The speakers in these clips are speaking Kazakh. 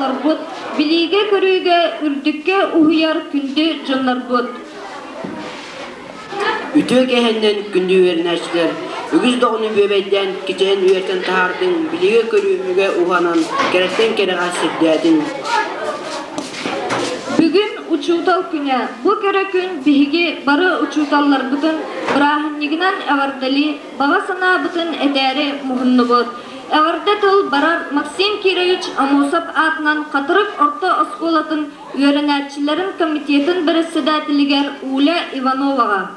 олорбут, билиге көрүүгө үрдүккө уһуяр күндү жоннорбут. Ütüö kehenden kündü verinaçlar, ügüz doğunu böbeyden keçen üyerten tahardın, bilige körüğümüge uhanan, kerekten kerek asırdadın. Bugün Учуутал күнө. Бу көрөкүн биги бары учууталлар бутун брахыннигинан э5рдэ бага сана бутун этери мухуннубут. э5рдэ тыл барар Максим Кирович Амосов атынан Хатырык орто осколатын үйрөнәтчилерин комитетин председателигер улууьа Ивановага.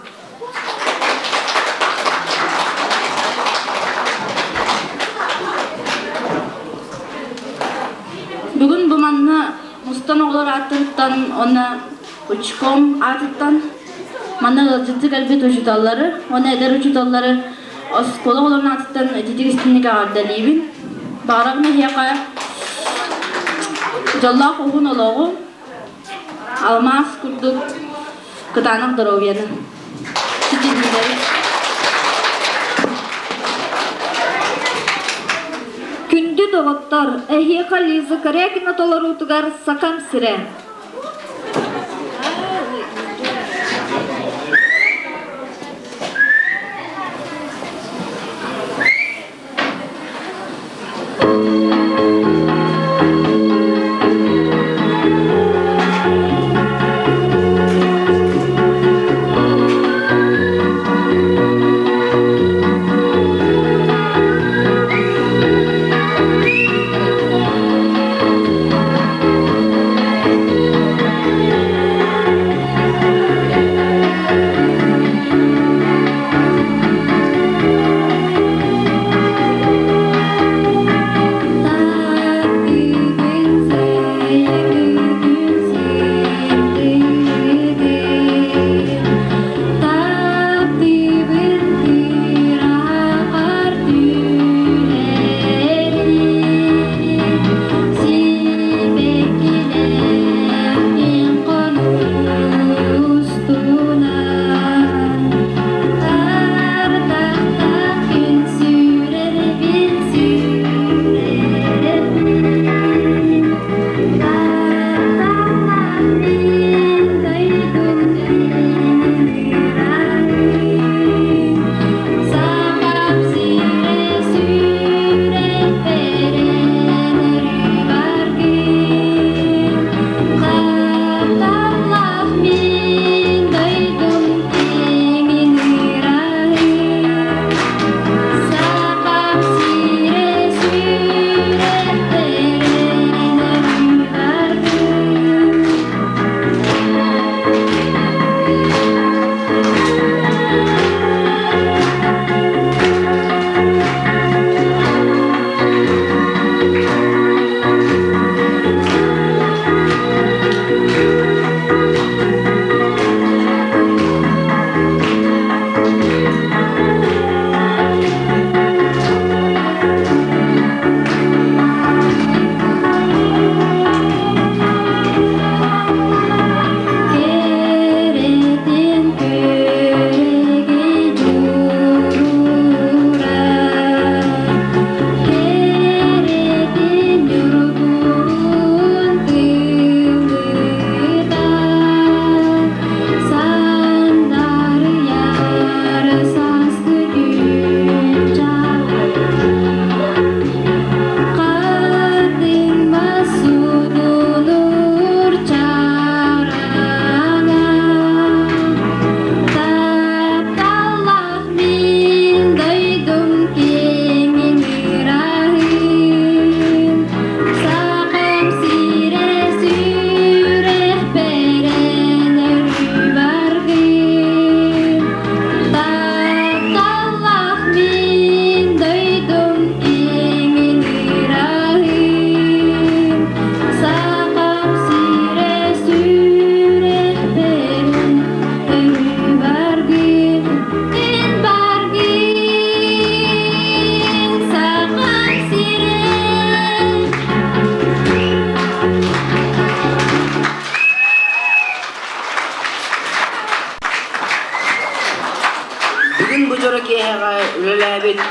Бүгүн бу манна Мустан оғылар аттырыттан, оны учком аттыттан, мана жытты кәлбет учуталлары, оны әдер учуталлары оскола оғыларын аттыттан тетегістінігі ардалейбін. Бағырағына хияқа жаллақ оғын олығы, алмас күрдік кытанық дұровияны. Күнді доғыттар, әхиеқа лизі кәрәкіна толару тұғар сақам сірі.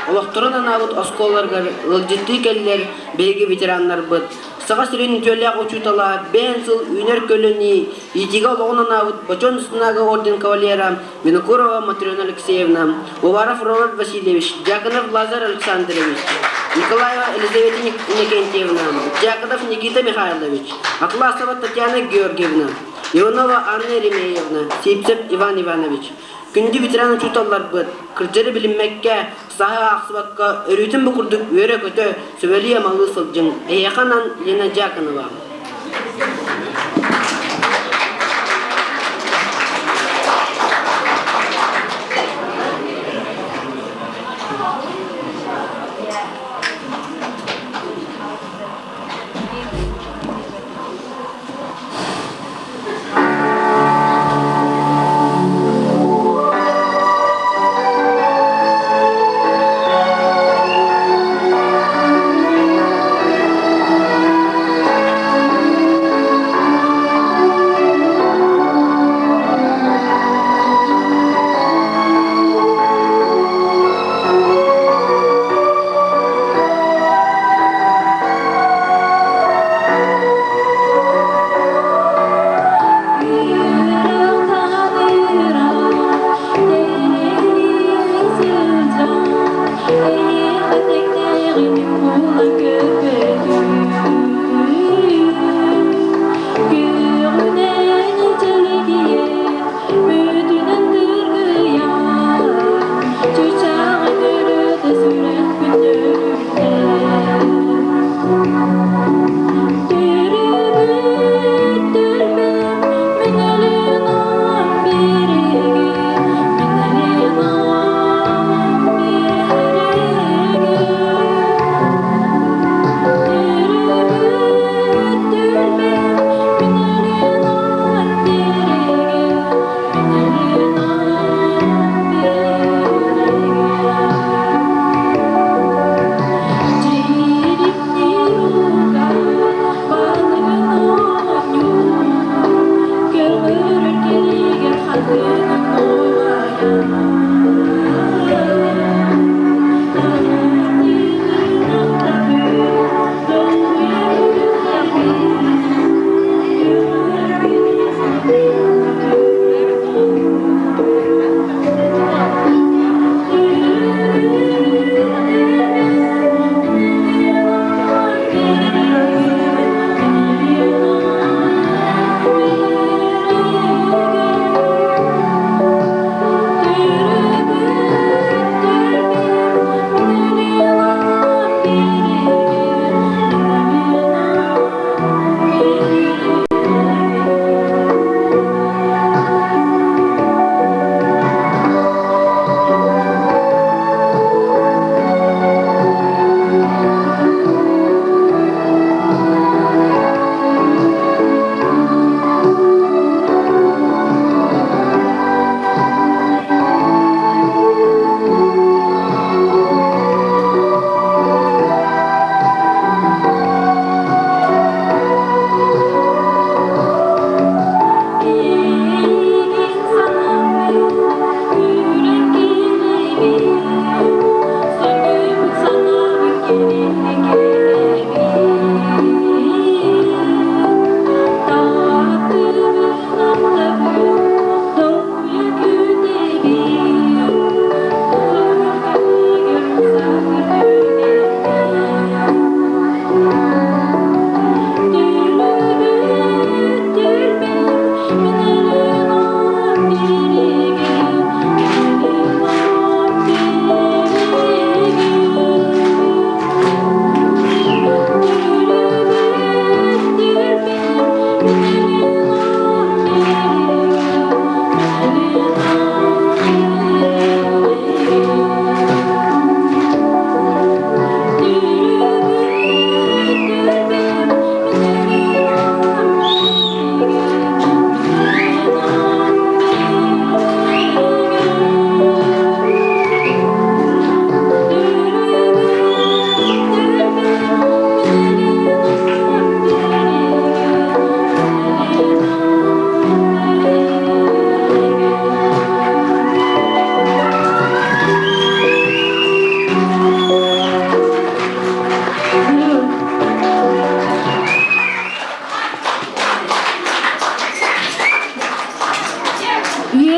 Улахтырынан абыт осколларга ылжытты келлер, белги ветераннар быт. Саға сирен төлләк Учуутала бенсыл үйнер көлөни итига логнана бочон снага орден кавалера Винокурова Матрена Алексеевна, Уваров Роберт Васильевич, Дьяконов Лазар Александрович, Николаева Елизавета Никентьевна, Дьяконов Никита Михайлович, Акласова Татьяна Георгиевна, Иванова Анна Еремеевна, Сипцев Иван Иванович. Күнді ветеран Учууталлар бұд, кірджері білінмәкке, саға ақсыбаққа, өрітін бұқырдық өре көті сөбәлі амалы сылжың, аьыагын Лена Дьяконова.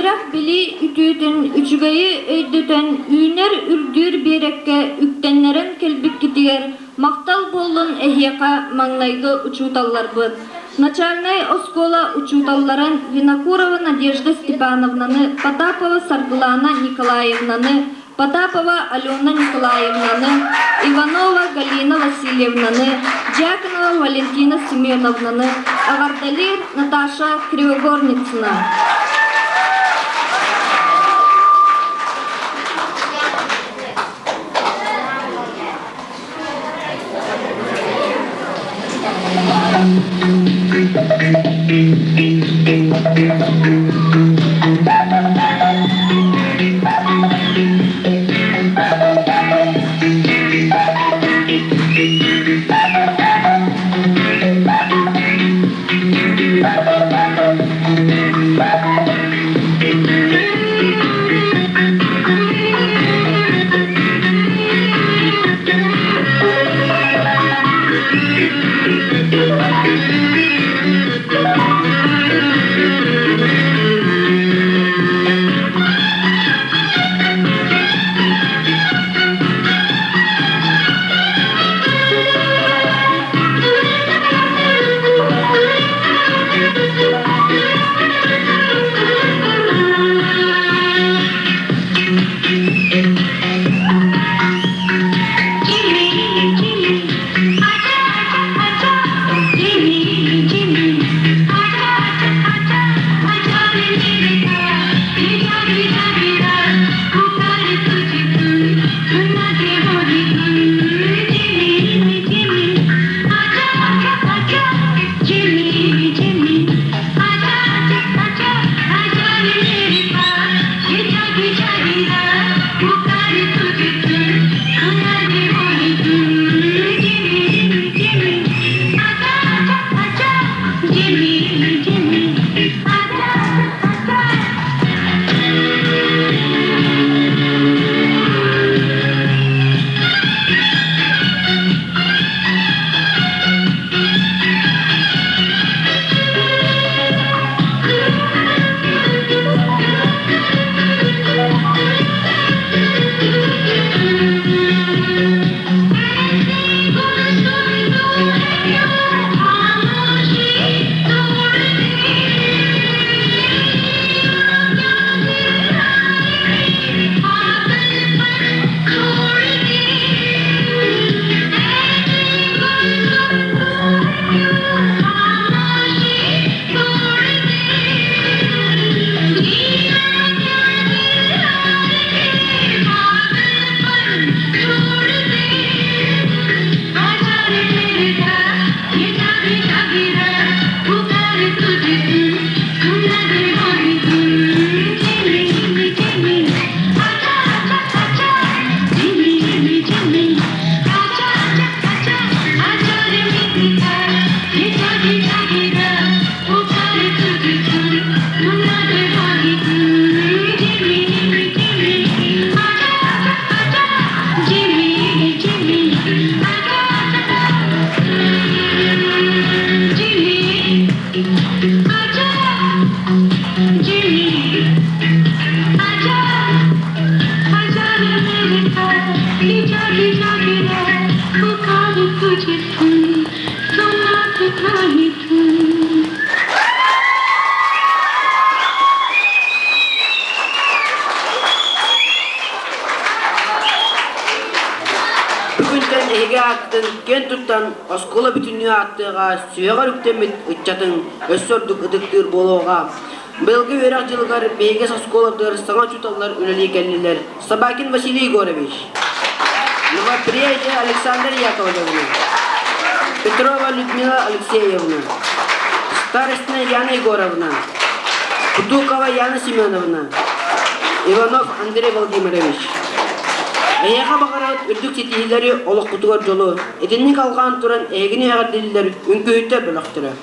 Быйрак били үтүтүн үчүгайы өйдөтөн үйнер үрдүр берекке үктеннерин келбик китигер мактал болун эхиека маңнайды учууталларбыт. Начальная оскола учууталларын Винокурова Надежда Степановнаны, Потапова Саргылана Николаевнаны, Потапова Алена Николаевнаны, Иванова Галина Васильевнаны, Дьяконова Валентина Семеновнаны, Авардалир Наташа Кривогорницына. Аттын кен туттан оскола бүтүнү аттыга сүйөгөр үктемит ыччатын өссөрдүк ыдыктыр болууга былгы өрак жылгар бейгес осколалар саңа чуталлар үлели келдилер. Собакин Василий Егорович, Новоприятие Александр Яковлевна, Петрова Людмила Алексеевна, Старостная Яна Егоровна, Кудукова Яна Семеновна, Иванов Андрей Владимирович. Эяха багарат үрдүк сетилери олық кутугар жолу, этинник алган туран эгини эгардилер үнкөйтө бөлөктүрө.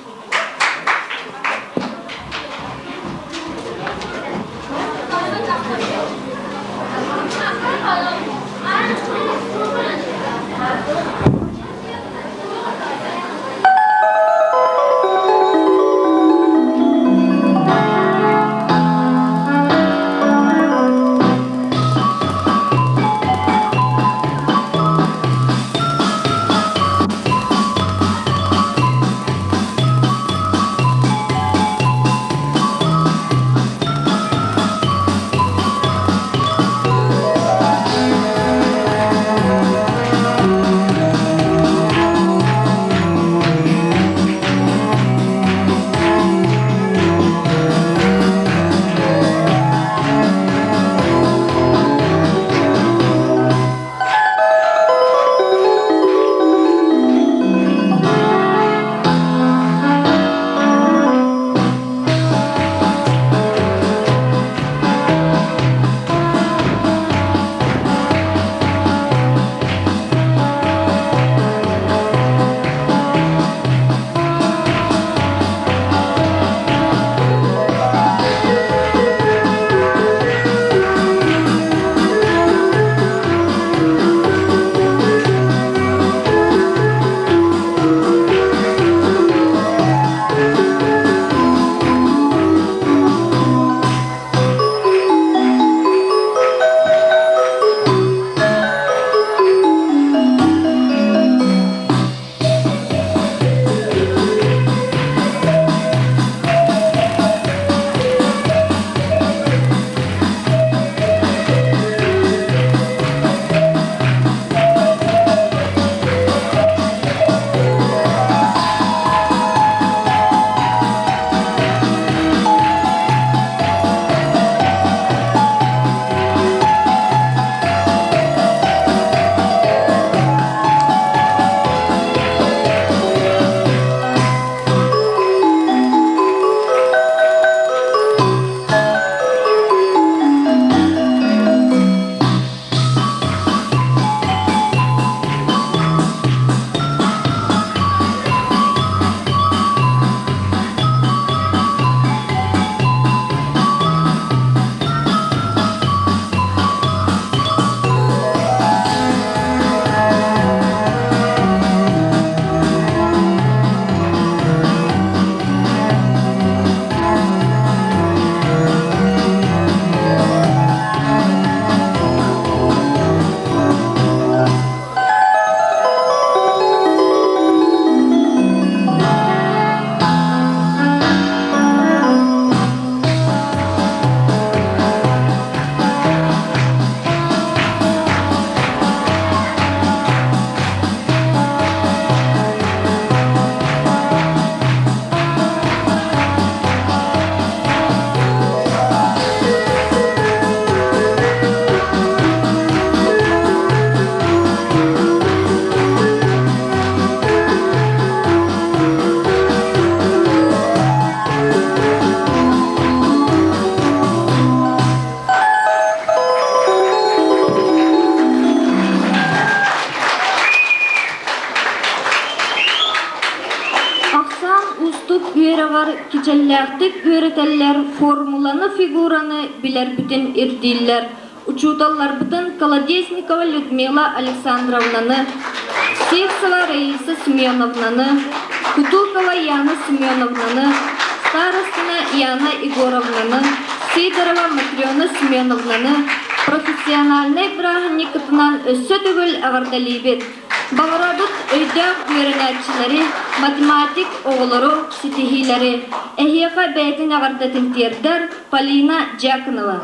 кичелләхтик үреteller формуланы фигураны билер бүтін ирдиллер. Учууталлар бүтін Колодесникова Людмила Александровнаны, Севцева Раиса Семеновнаны, Кутулкова Яна Семеновнаны, Старостина Яна Егоровнаны, Сидорова Матрена Семеновнаны, профессиональный брахникатынан өссө түгіл ағардалибет. Бағарабыт өйдәк үйренәтчілері, математик о5олоро ситихилері, әхияқа бәйтін ағардатын тердер Полина Джаконова.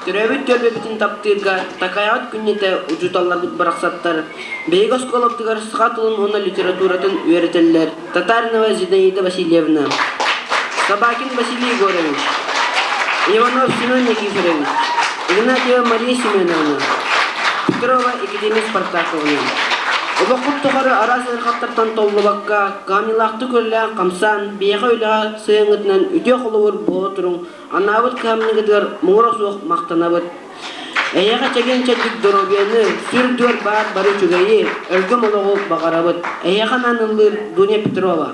Төрөбүт төрбөбүтүн таптырга такаят күннете учууталлар бут бараксаттар. Бейгос колоптугар схатылын оны литературатын үйрөтеллер. Татаринова Зинаида Васильевна, Собакин Василий Егорович, Иванов Семен Никифорович, Игнатьева Мария Семеновна, Петрова Екатерина Спартаковна. Обокут тухары арасын хаттартан толлубакка, камилақты көлі қамсан, бейға ойлыға сыйыңытынан үте қолуыр болы тұрың, анабыт кәмнігідер мұңырық мақтанабыт. Әйеға чәген чәдік дұробияны, сүрдуар бар бары чүгейі, өлгім олығы бағарабыт. Әйеға нанылыр Дуня Петрова.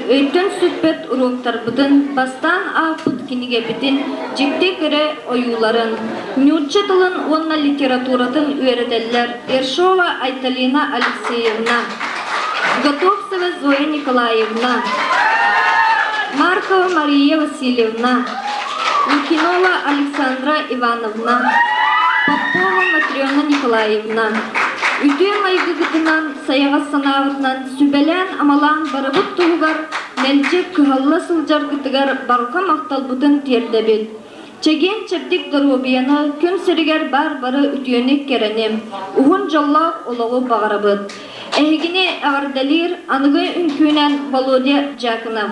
өйтөн сүтпет уруктар бутын бастан аапыт киниге битин жикте кире оюларын, нюрча тылын онна литературатын үйрәтәлләр Ершова Айталина Алексеевна, Готовцева Зоя Николаевна, Маркова Мария Васильевна, Лукинова Александра Ивановна, Попова Матрена Николаевна. Үтен айгыгытынан, саяға санағытынан сүбәлән амалан барыбыт туғығар, нәлчек күхалла сылжаргытыгар барқа мақтал бұтын тердебет. Чеген чептик дорубияны күн сірігер бар-бары үтүйенек керенем, уғын жаллақ олығы бағарабыт. Әйгіне әғардалир анығы үнкүйнен Володя Джакынов.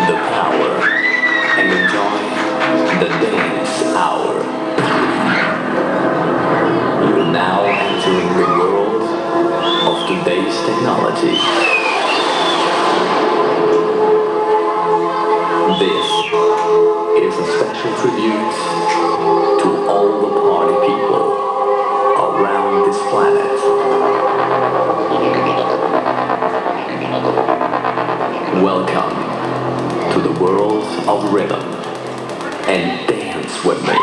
The power and enjoy the dance hour. You're now entering the world of today's technology. This is a special tribute to all the party people around this planet. Welcome to the world of rhythm and dance with me.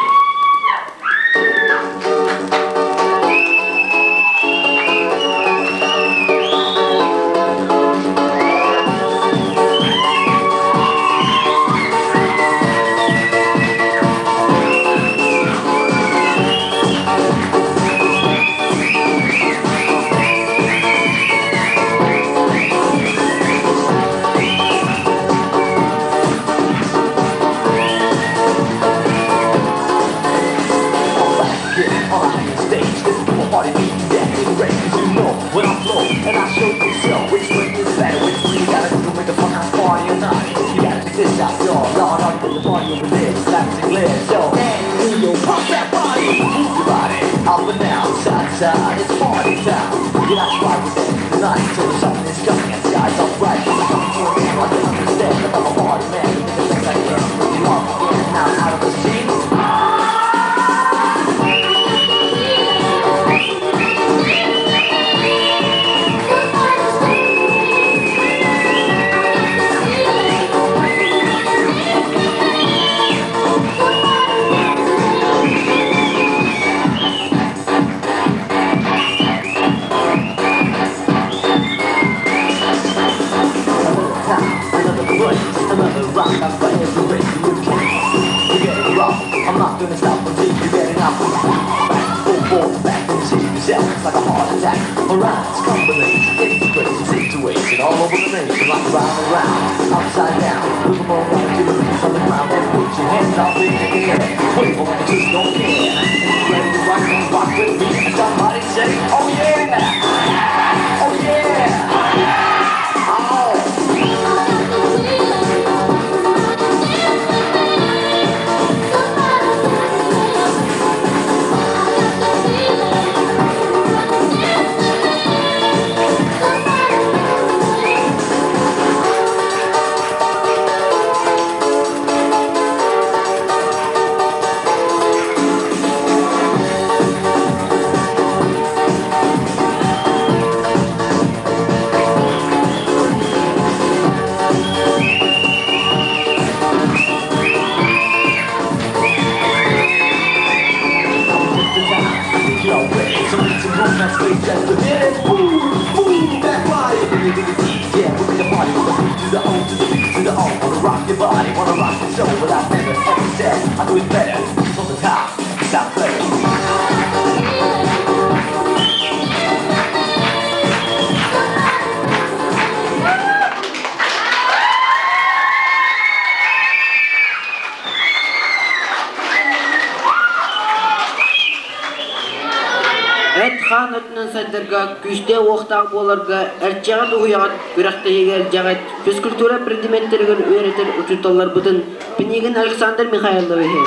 Хан өтінен сайдарға күште оқтақ боларға әртжағат ұғыяғат күрәқті егер жағат физкультура предметтерген өйретер учуталар бұтын Пенегин Александр Михайловиче,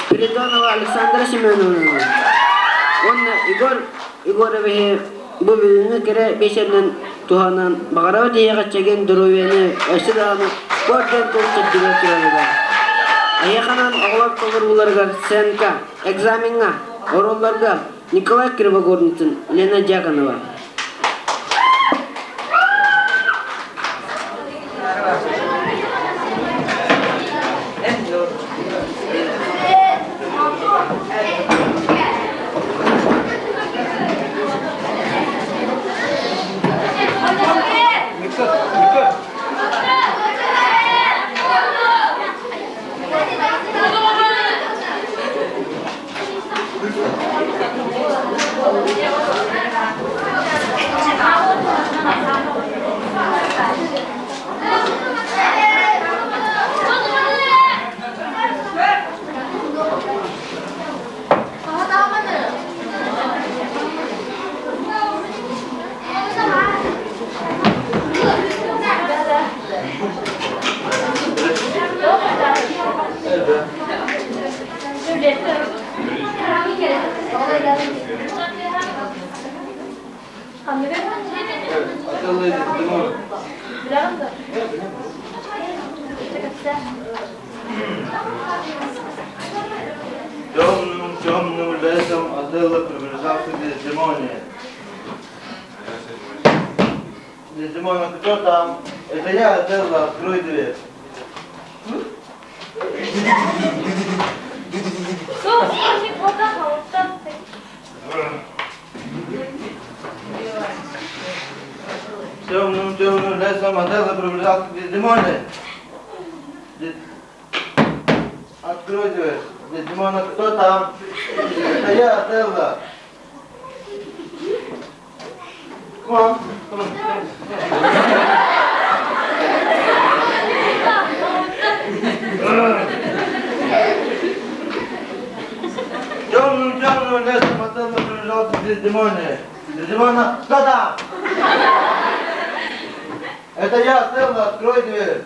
Спиридонова Александра Семеновна, Онна Егоровиче бұбіліні кері бешерінен туғанан бағарау дейеғат чеген дұровені әшірағаны көрден толчат деген тұрарыға. Аяқанан оғылап қолыр оларға сәнка, экзаменға, оролларға Николай Кривогорницын, Лена Дьяконова. Кто там? Это я, Аделла, открой дверь. Темным лесом Аделла приближался к Дедимоне. Открой дверь. Дедимона, кто там? Это я, Аделла. Come on. Темным лесом Аделла приближался к Дедимоне. Дедимона, кто там? Это я, Аделла, открой дверь.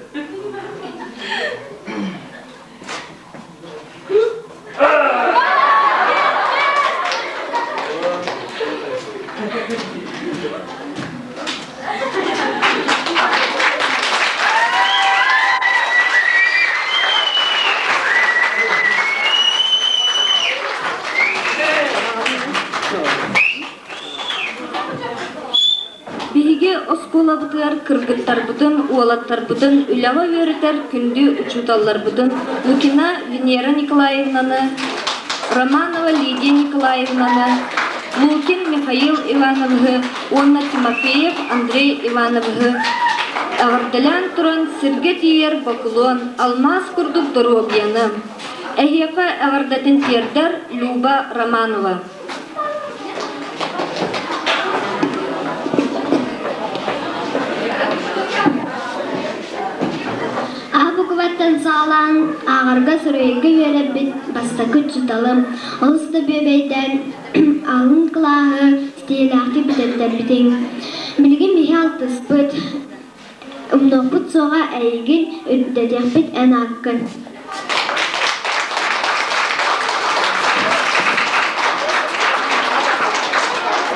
Биһиги осколабытыгар кыргыттарбытын, уолаттарбытын, үлэҕэ үөрэтэр күндү учууталларбытын Лукина Венера Николаевнаны, Романова Лидия Николаевнаны, Лукин Михаил Ивановны, Онна Тимофеев Андрей Ивановны, Авардалян туран Сирге тиер Бакулон, Алмаз курдук Доробьяны, Эһиэхэ авардатын тиердер Люба Романова. Абукваттан саалан ағарга сұрайғы веребит бастакы чуталым. Олысты бөбейден алын кылағы стелақты бітеттер бітен. Білген мехе алтыспыт. Умнопыт соға әйгін үттедек бит ән аққын.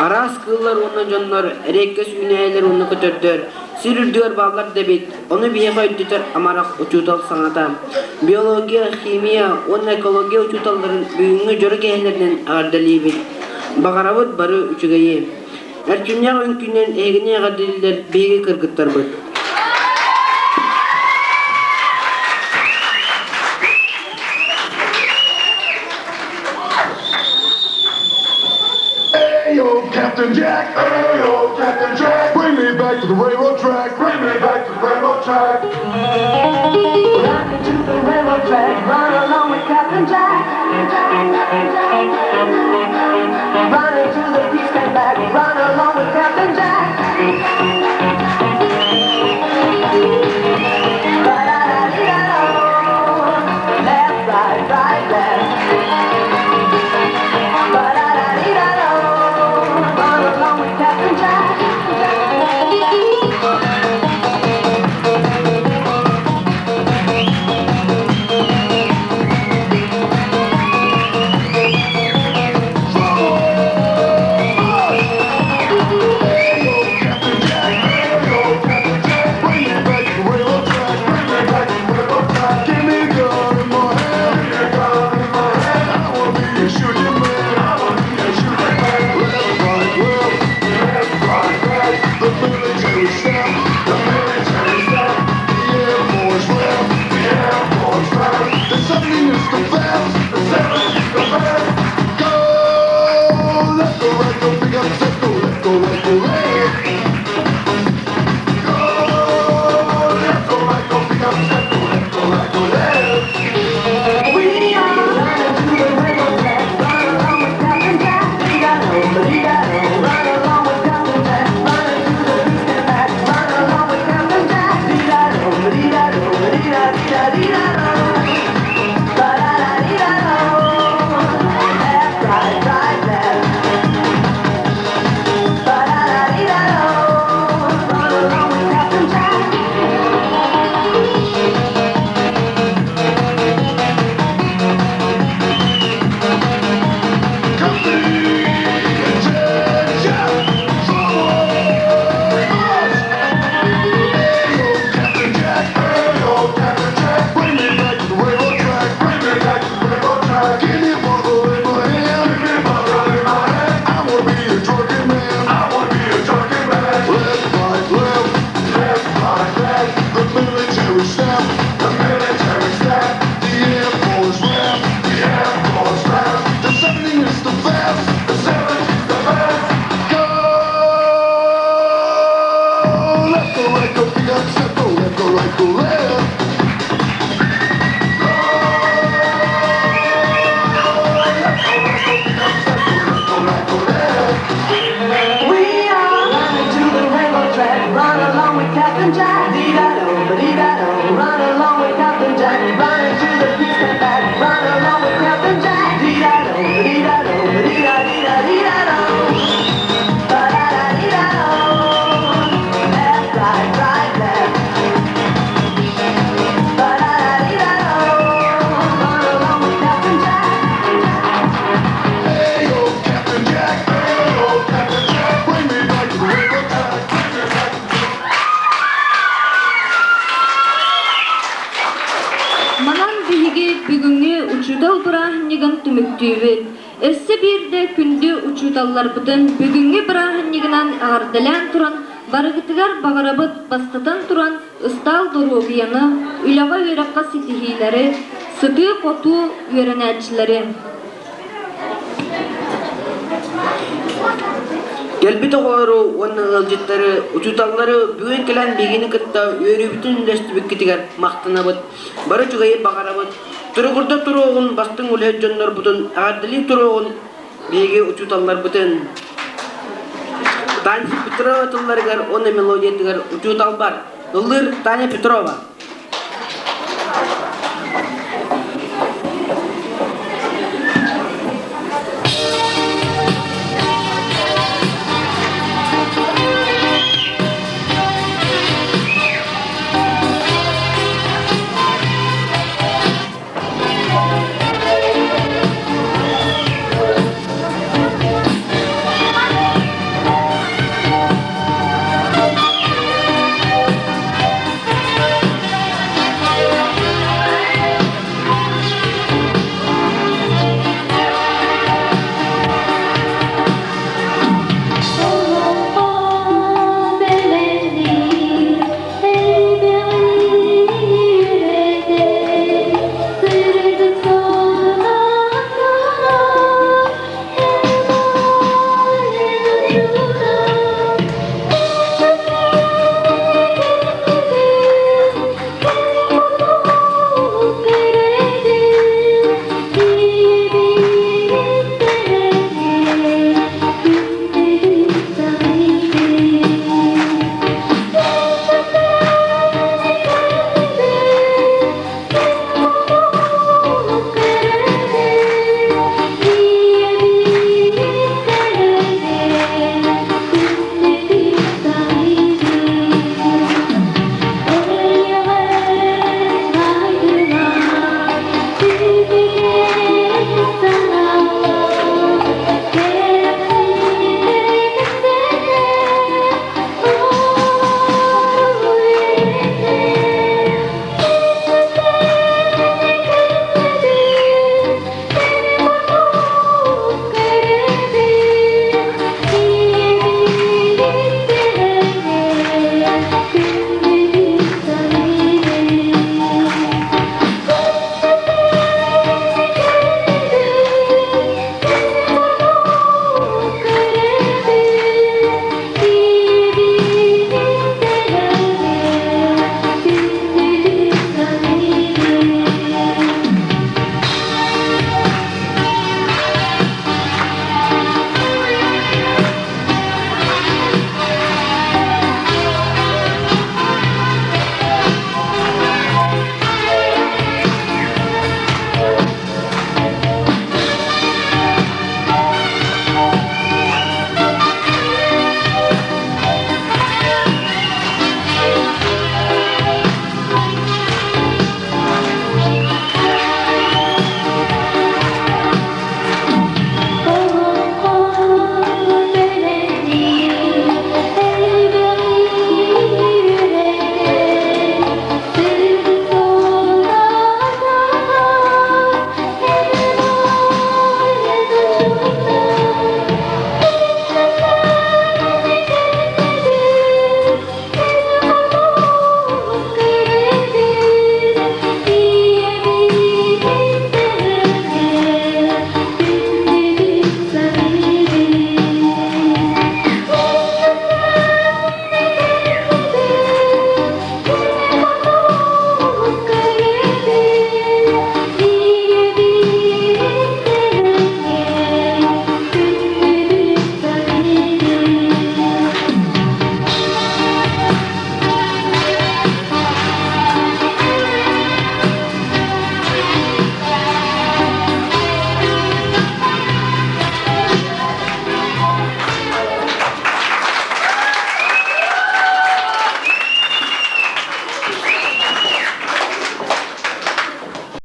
Арас кыллар уна жоннор, реккес үнәйлер уна көтөрдөр. Сирүрдүр баллар дебит. Оны биега өттүтөр амарак учуутал саңата. Биология, химия, он экология учууталдарын бүгүнгү жөрө кеһелерден ардалибит. Багарабыт бары үчүгейи. Эрчүнняга үңкүнен эгине гадилдер биеге кыргыттарбыт. Captain Jack, hey yo, Captain Jack, bring me back to the railroad track, bring me back to the railroad track. Run me to the railroad track, run along with Captain Jack. Run into the peace and back, run along with Captain Jack. Left, right, right, left. Captain Jack. go right, go left. We are running to the railroad track. Run along with Captain Jack. Dee-da-do, ba-dee-da-do. Run along with Captain Jack. Running to the peace and back. Run along with Captain Jack. Dee-da-do, ba-dee-da-do, ba-dee-da-dee-da-dee-da-do. Ba-da-da-dee-da-do. Left, right, right, left. Ba-da-da-dee-da-do. Run along with Captain Jack. Hey, oh, Captain Jack. Hey, oh, Captain Jack. Bring me back to the railroad track. Bring me back to the Манан биһиги бүгүнгү учуутал бырааһыннигын түмүктүүбүт. Э5рдэ күндү учууталларбытын бүгүнгү бырааһыннигынан аҕардалаан туран барыгытыгар багарабыт бастатан туран ыстаал дороогуяны үлэҕэ үөрэххэ ситиһиилэри, сытыы хотуу үөрэнээчилэри. Gelbit oğları onun ılcıtları, uçutalları bugün gelen bilgini kıtta yörü bütün üniversite kitiger maqtanabıt. Barı çugayı bakarabıt. Turugurda turuğun bastın ulheccanlar butun, ağadili turuğun bilgi uçutallar butun. Tansi Petrova tılları gar, onun melodiyetigar uçutal bar. Ildır Tanya Petrova.